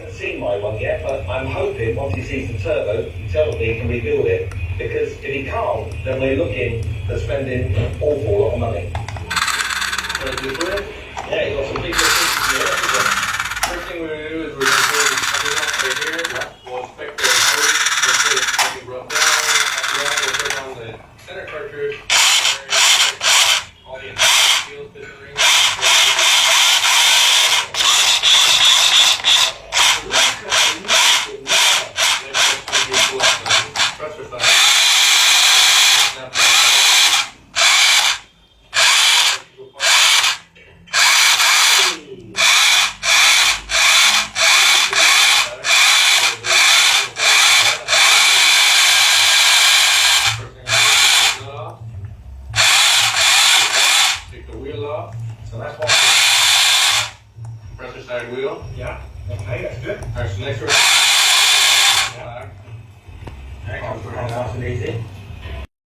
hasn't seen my one yet, but I'm hoping once he sees the turbo, he tells me he can rebuild it. Because if he can't, then we're looking at spending an awful lot of money. Yeah, you got some big pieces here. First thing we're going to do is we're going to put it up right here. We'll inspect the hose, make sure it's getting rubbed down. After that, we'll put on the center cartridge. All the seals, fit the rings. Pressure side. So that's one. Pressure side wheel. Yeah. Okay, that's good. Alright, so next we're